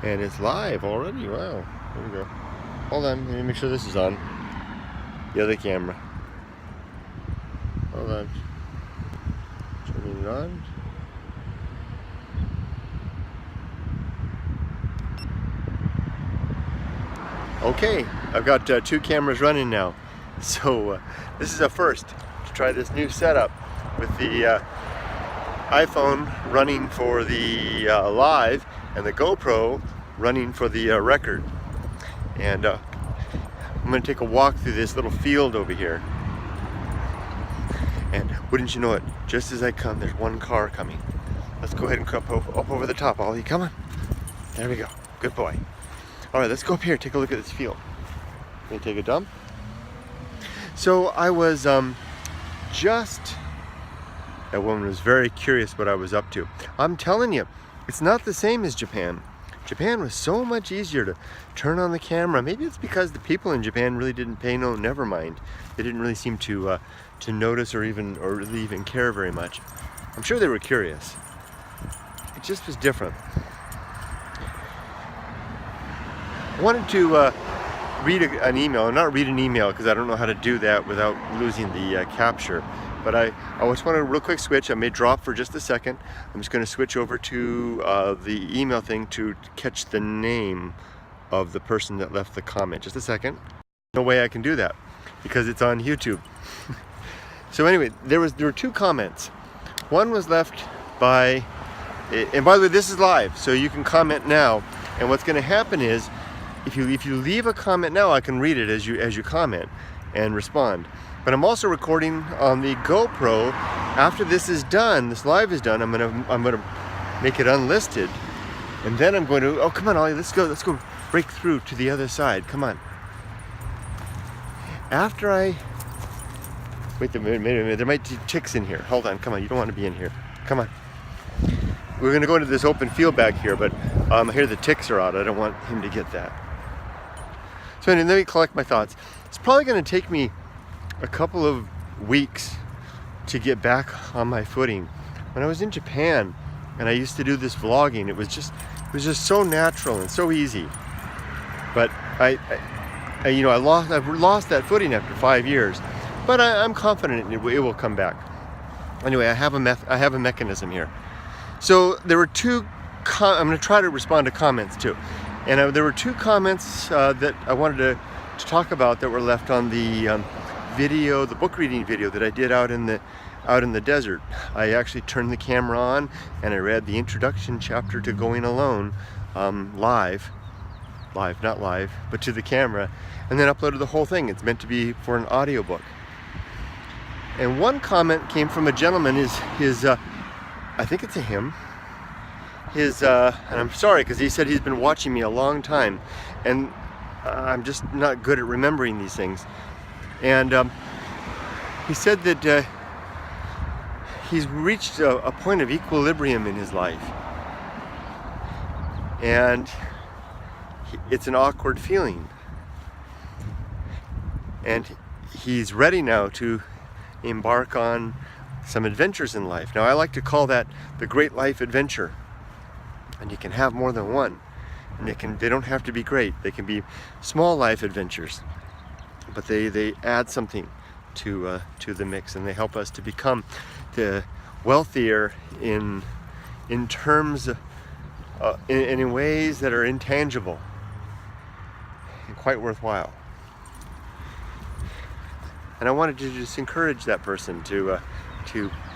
And it's live already. Wow. There we go. Hold on. Let me make sure this is on. The other camera. Hold on. Turning it on. Okay. I've got 2 cameras running now. So this is a first to try this new setup with the iPhone running for the live and the GoPro running for the record. And I'm going to take a walk through this little field over here. And wouldn't you know it, just as I come, there's one car coming. Let's go ahead and up over the top, Ollie. Come on. There we go. Good boy. All right, let's go up here, take a look at this field. Can you take a dump? So I was that woman was very curious what I was up to. I'm telling you, it's not the same as Japan. Japan was so much easier to turn on the camera. Maybe it's because the people in Japan really didn't pay no never mind. They didn't really seem to notice or really even care very much. I'm sure they were curious. It just was different. I wanted to read an email, not read an email because I don't know how to do that without losing the capture. But I just want to real quick switch. I may drop for just a second. I'm just going to switch over to the email thing to catch the name of the person that left the comment. Just a second. No way I can do that because it's on YouTube. So anyway, there were 2 comments. One was left by, and by the way, this is live, so you can comment now. And what's going to happen is, if you leave a comment now, I can read it as you comment and respond. But I'm also recording on the GoPro. After this is done, this live is done, I'm gonna make it unlisted, and then I'm going to. Oh, come on, Ollie, let's go break through to the other side. Come on. After I wait a minute, there might be ticks in here. Hold on, come on, you don't want to be in here. Come on. We're gonna go into this open field back here, but I hear the ticks are out. I don't want him to get that. So anyway, let me collect my thoughts. It's probably going to take me a couple of weeks to get back on my footing. When I was in Japan and I used to do this vlogging, it was just so natural and so easy. But I've lost that footing after 5 years. But I'm confident it will come back. Anyway, I have a mechanism here. So there were 2. I'm going to try to respond to comments too. And there were 2 comments that I wanted to talk about that were left on the video, the book reading video that I did out in the desert. I actually turned the camera on and I read the introduction chapter to Going Alone live, not live, but to the camera, and then uploaded the whole thing. It's meant to be for an audiobook. And one comment came from a gentleman. His I think it's a him. And I'm sorry because he said he's been watching me a long time, and I'm just not good at remembering these things. And he said that he's reached a point of equilibrium in his life, and it's an awkward feeling, and he's ready now to embark on some adventures in life. Now I like to call that the great life adventure. And you can have more than one, and they don't have to be great. They can be small life adventures, but they add something to the mix, and they help us to become the wealthier in terms of, in ways that are intangible and quite worthwhile. And I wanted to just encourage that person to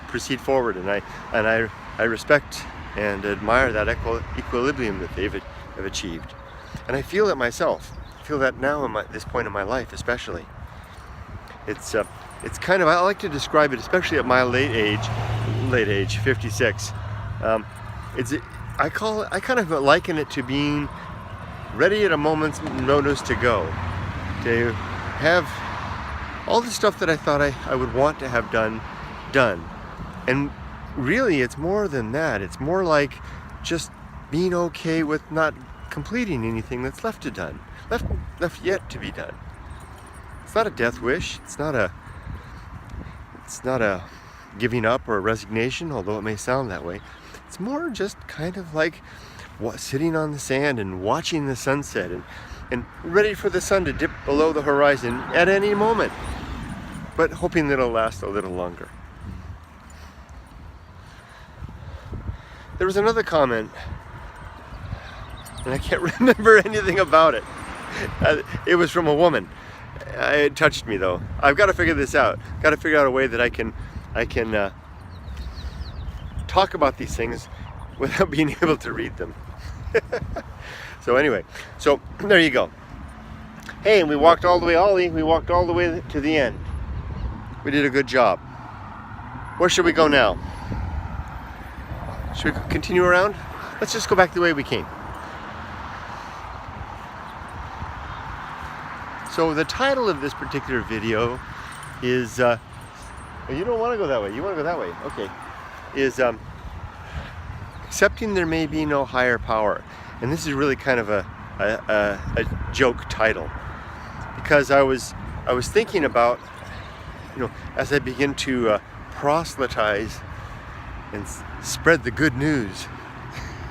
proceed forward, and I respect and admire that equilibrium that they've achieved. And I feel it myself. I feel that now at this point in my life especially. It's kind of, I like to describe it, especially at my late age, 56. I kind of liken it to being ready at a moment's notice to go. To have all the stuff that I thought I would want to have done. And really, it's more than that. It's more like just being okay with not completing anything that's left yet to be done. It's not a death wish. It's not a giving up or a resignation, although it may sound that way. It's more just kind of like sitting on the sand and watching the sunset and ready for the sun to dip below the horizon at any moment, but hoping that it'll last a little longer. There was another comment, and I can't remember anything about it. It was from a woman. It touched me though. I've got to figure this out. Got to figure out a way that I can talk about these things without being able to read them. So anyway, so there you go. Hey, and we walked all the way, Ollie. We walked all the way to the end. We did a good job. Where should we go now? Should we continue around? Let's just go back the way we came. So the title of this particular video is, you don't want to go that way, you want to go that way, okay, is accepting there may be no higher power. And this is really kind of a joke title, because I was thinking about, as I begin to proselytize and spread the good news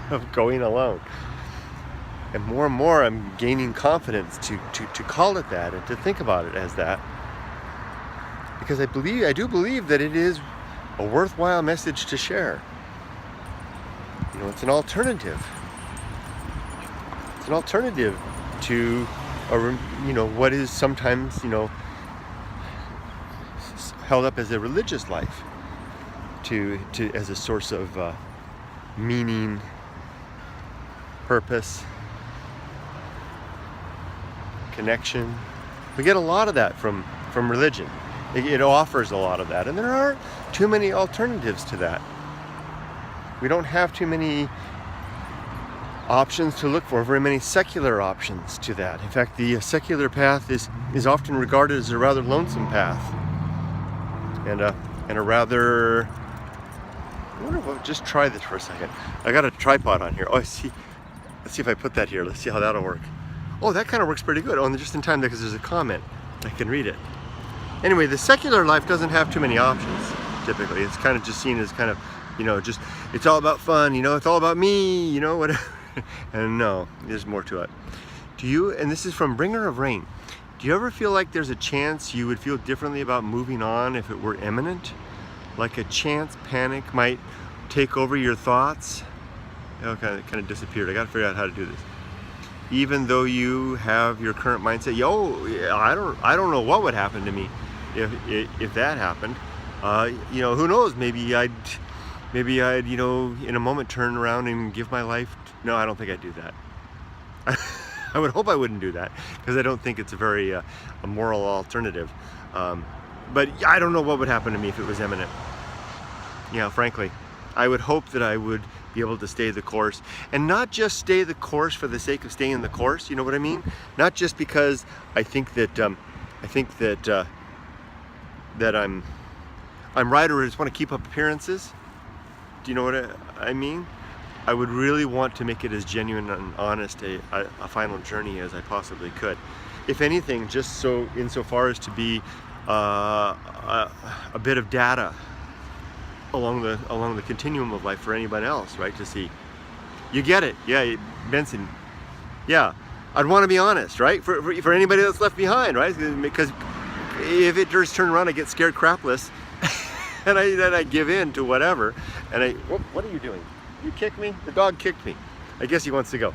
of going alone. And more I'm gaining confidence to call it that and to think about it as that. Because I do believe that it is a worthwhile message to share. It's an alternative. It's an alternative to what is sometimes held up as a religious life, as a source of meaning, purpose, connection. We get a lot of that from religion. It offers a lot of that, and there aren't too many alternatives to that. We don't have too many options to look for, very many secular options to that. In fact, the secular path is often regarded as a rather lonesome path, and a rather, I wonder what, just try this for a second. I got a tripod on here. Oh, I see. Let's see if I put that here. Let's see how that'll work. Oh, that kind of works pretty good. Oh, and just in time because there's a comment. I can read it. Anyway, the secular life doesn't have too many options, typically. It's kind of just seen as kind of, just, it's all about fun, it's all about me, whatever. And no, there's more to it. And this is from Bringer of Rain. Do you ever feel like there's a chance you would feel differently about moving on if it were imminent? Like a chance panic might take over your thoughts? Oh, kind of disappeared. I got to figure out how to do this. Even though you have your current mindset, I don't know what would happen to me if that happened. Who knows? Maybe I'd in a moment turn around and give my life. No, I don't think I'd do that. I would hope I wouldn't do that, because I don't think it's a very a moral alternative. But I don't know what would happen to me if it was imminent. Frankly, I would hope that I would be able to stay the course, and not just stay the course for the sake of staying the course. You know what I mean? Not just because I think that that I'm right, or I just want to keep up appearances. Do you know what I mean? I would really want to make it as genuine and honest a final journey as I possibly could. If anything, just insofar as to be a bit of data along the continuum of life for anybody else, right? To see, you get it, yeah, Benson, yeah. I'd want to be honest, right? For anybody that's left behind, right? Because if it just turn around, I get scared crapless, and I give in to whatever, and what are you doing? You kicked me? The dog kicked me. I guess he wants to go.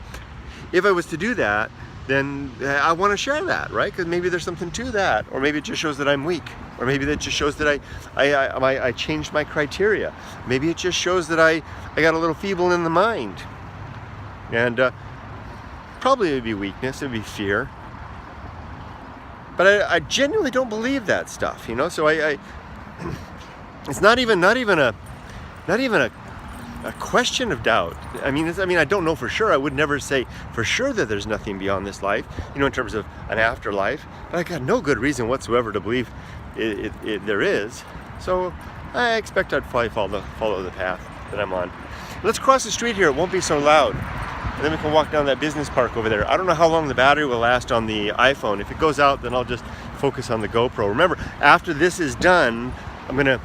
If I was to do that, then I want to share that, right? Because maybe there's something to that, or maybe it just shows that I'm weak, or maybe that just shows that I changed my criteria. Maybe it just shows that I got a little feeble in the mind, and probably it would be weakness, it would be fear. But I genuinely don't believe that stuff, So it's not even a question of doubt. I mean, I don't know for sure. I would never say for sure that there's nothing beyond this life, in terms of an afterlife. But I got no good reason whatsoever to believe there is. So I expect I'd probably follow the path that I'm on. Let's cross the street here. It won't be so loud. And then we can walk down that business park over there. I don't know how long the battery will last on the iPhone. If it goes out, then I'll just focus on the GoPro. Remember, after this is done, I'm gonna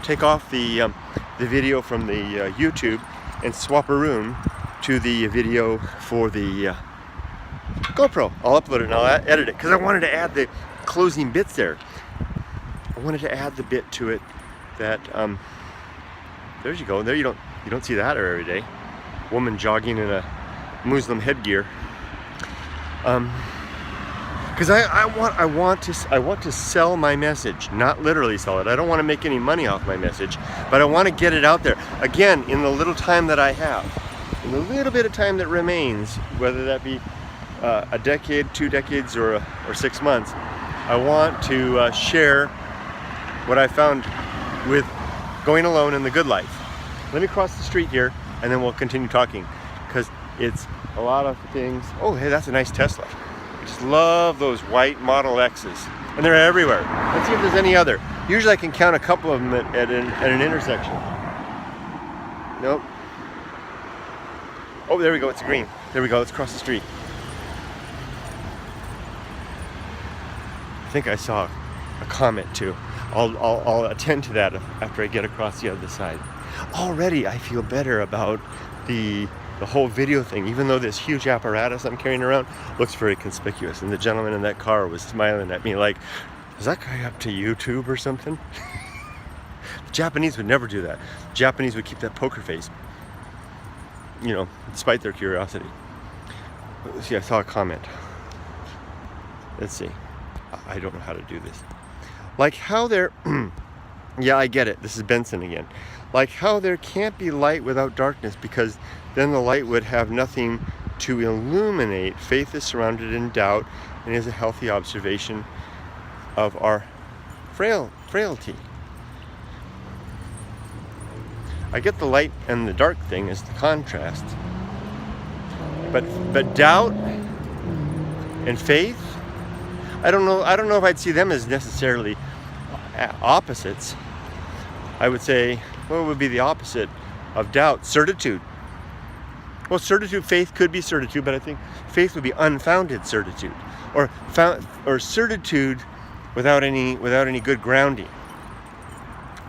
take off the the video from the YouTube and swap-a-roon to the video for the GoPro. I'll upload it and I'll edit it because I wanted to add the closing bits there. I wanted to add the bit to it that there you go. There you don't see that every day. Woman jogging in a Muslim headgear. Because I want to sell my message, not literally sell it. I don't want to make any money off my message, but I want to get it out there. Again, in the little time that I have, in the little bit of time that remains, whether that be a decade, 2 decades, or 6 months, I want to share what I found with going alone in the good life. Let me cross the street here, and then we'll continue talking, because it's a lot of things. Oh, hey, that's a nice Tesla. I just love those white Model X's, and they're everywhere. Let's see if there's any other. Usually I can count a couple of them at an intersection. Nope. Oh, there we go. It's green. There we go. Let's cross the street. I think I saw a comment too. I'll attend to that after I get across the other side. Already I feel better about the whole video thing, even though this huge apparatus I'm carrying around looks very conspicuous. And the gentleman in that car was smiling at me like, is that guy up to YouTube or something? The Japanese would never do that. The Japanese would keep that poker face, you know, despite their curiosity. Let's see, I saw a comment. Let's see. I don't know how to do this. Like how there, yeah, I get it. This is Benson again. Like how there can't be light without darkness, because then the light would have nothing to illuminate. Faith is surrounded in doubt and is a healthy observation of our frailty. I get the light and the dark thing as the contrast, but doubt and faith, I don't know if I'd see them as necessarily opposites. I would say, what would be the opposite of doubt? Certitude. Well, certitude, faith could be certitude, but I think faith would be unfounded certitude, or certitude without any good grounding.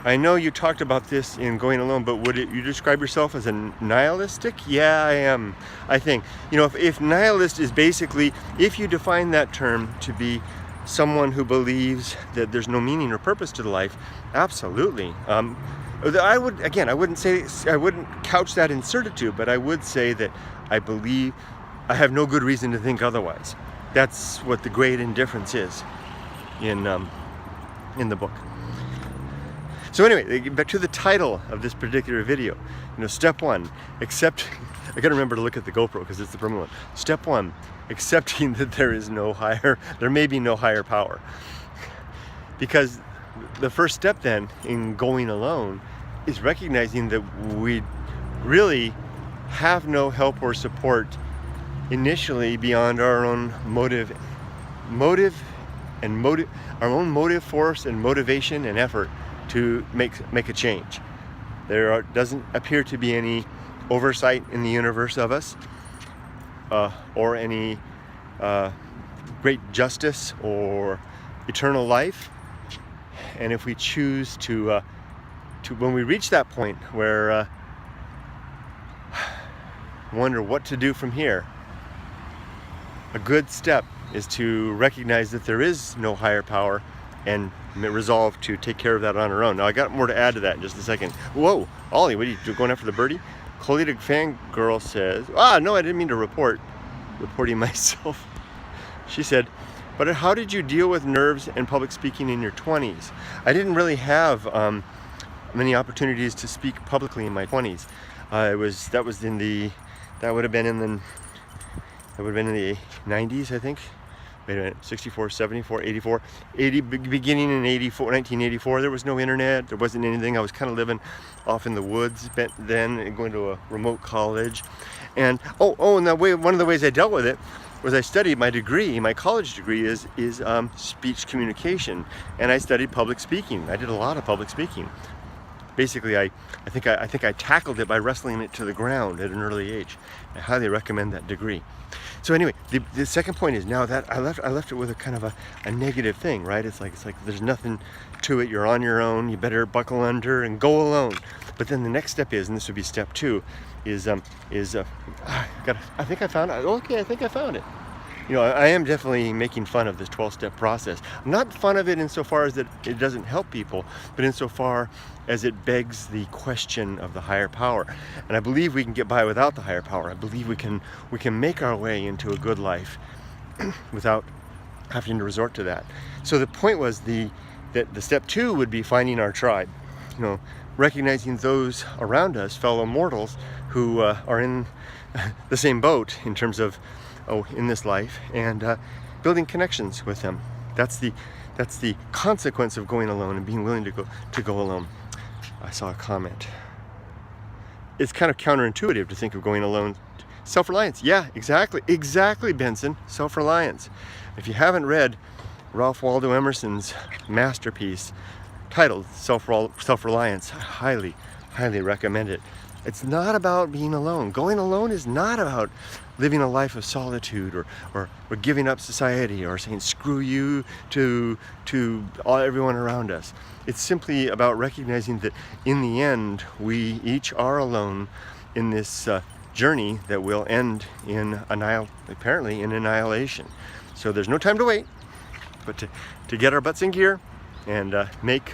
I know you talked about this in Going Alone, but would you describe yourself as a nihilistic? Yeah, I am. I think, you know, if nihilist is basically, if you define that term to be someone who believes that there's no meaning or purpose to the life, absolutely. I wouldn't couch that in certitude, but I would say that I believe I have no good reason to think otherwise. That's what the great indifference is in the book. So anyway, back to the title of this particular video. You know, step 1, accept. I gotta remember to look at the GoPro because it's the Prom one. Step 1, accepting that there may be no higher power. Because the first step then in going alone is recognizing that we really have no help or support initially beyond our own our own motive force and motivation and effort to make a change. There doesn't appear to be any oversight in the universe of us, or any great justice or eternal life. And if we choose to when we reach that point where wonder what to do from here, a good step is to recognize that there is no higher power and resolve to take care of that on our own. Now I got more to add to that in just a second. Whoa, Ollie, what are you going after the birdie? Colita Fangirl says, no, I didn't mean to reporting myself. She said, but how did you deal with nerves and public speaking in your 20s? I didn't really have many opportunities to speak publicly in my 20s. That would have been in the 90s, I think. Wait a minute, 64, 74, 84, beginning in 1984, there was no internet, there wasn't anything. I was kind of living off in the woods then, and going to a remote college. And one of the ways I dealt with it was I studied my college degree is speech communication, and I studied public speaking. I did a lot of public speaking. basically I think I tackled it by wrestling it to the ground at an early age. I highly recommend that degree. So anyway, the second point is, now that I left it with a kind of a negative thing, right? It's like there's nothing to it. You're on your own. You better buckle under and go alone. But then the next step is, and this would be step 2, is I think I found it. Okay, I think I found it. You know, I am definitely making fun of this 12-step process. Not fun of it insofar as that it doesn't help people, but insofar as it begs the question of the higher power. And I believe we can get by without the higher power. I believe we can make our way into a good life without having to resort to that. So the point was that the step 2 would be finding our tribe. You know, recognizing those around us, fellow mortals, who are in the same boat in terms of in this life, and building connections with them. That's the consequence of going alone and being willing to go alone. I saw a comment. It's kind of counterintuitive to think of going alone. Self-reliance. Yeah, exactly, Benson. Self-reliance. If you haven't read Ralph Waldo Emerson's masterpiece titled Self-Reliance, I highly recommend it. It's not about being alone. Going alone is not about living a life of solitude or giving up society or saying screw you to everyone around us. It's simply about recognizing that in the end we each are alone in this journey that will end in apparently in annihilation. So there's no time to wait, but to get our butts in gear and make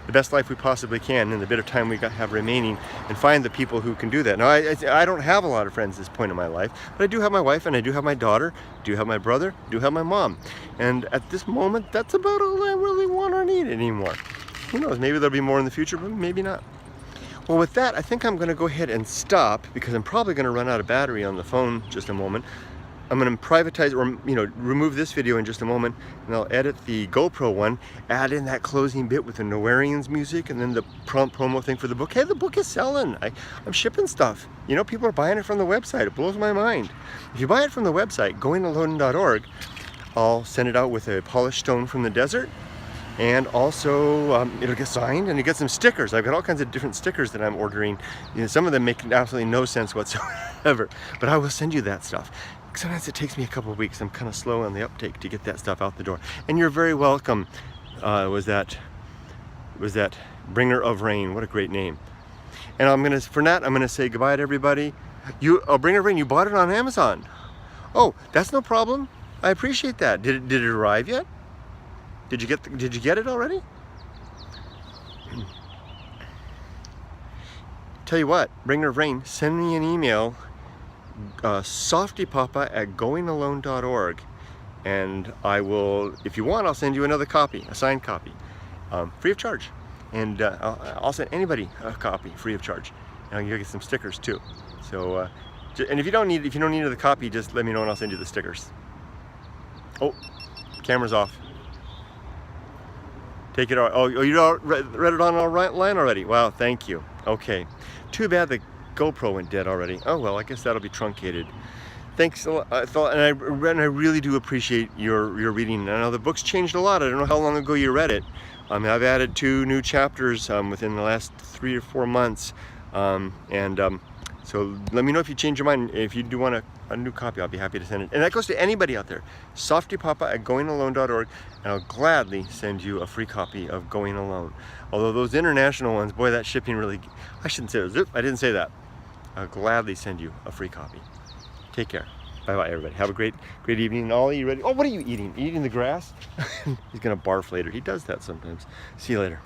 the best life we possibly can in the bit of time we have remaining, and find the people who can do that. Now, I don't have a lot of friends at this point in my life, but I do have my wife, and I do have my daughter, do have my brother, do have my mom. And at this moment, that's about all I really want or need anymore. Who knows, maybe there'll be more in the future, but maybe not. Well, with that, I think I'm going to go ahead and stop, because I'm probably going to run out of battery on the phone just a moment. I'm going to privatize, or remove this video in just a moment, and I'll edit the GoPro one, add in that closing bit with the Nowarians music, and then the promo thing for the book. Hey, the book is selling. I'm shipping stuff. You know, people are buying it from the website. It blows my mind. If you buy it from the website, goingalone.org, I'll send it out with a polished stone from the desert, and also it'll get signed, and you get some stickers. I've got all kinds of different stickers that I'm ordering. You know, some of them make absolutely no sense whatsoever, but I will send you that stuff. Sometimes it takes me a couple of weeks. I'm kind of slow on the uptake to get that stuff out the door. And you're very welcome. Was that Bringer of Rain? What a great name. And for that, I'm gonna say goodbye to everybody. Bringer of Rain, you bought it on Amazon. Oh, that's no problem. I appreciate that. Did it arrive yet? Did you get it already? Tell you what, Bringer of Rain, send me an email. Softypapa@goingalone.org, and I will, if you want, I'll send you another copy, a signed copy, free of charge. And I'll send anybody a copy free of charge. And you'll get some stickers too. So, and if you don't need the copy, just let me know and I'll send you the stickers. Oh, camera's off. Take it out. Oh, you read it online already? Wow, thank you. Okay, too bad the GoPro went dead already. Oh well, I guess that'll be truncated. Thanks a lot. And I really do appreciate your reading. I know the book's changed a lot. I don't know how long ago you read it. I've added 2 new chapters within the last 3 or 4 months. So let me know if you change your mind. If you do want a new copy, I'll be happy to send it. And that goes to anybody out there. Softypapa@goingalone.org, and I'll gladly send you a free copy of Going Alone. Although those international ones, boy, that shipping really, I shouldn't say that. I didn't say that. I'll gladly send you a free copy. Take care. Bye-bye, everybody. Have a great evening. Ollie, you ready? Oh, what are you eating? Eating the grass? He's going to barf later. He does that sometimes. See you later.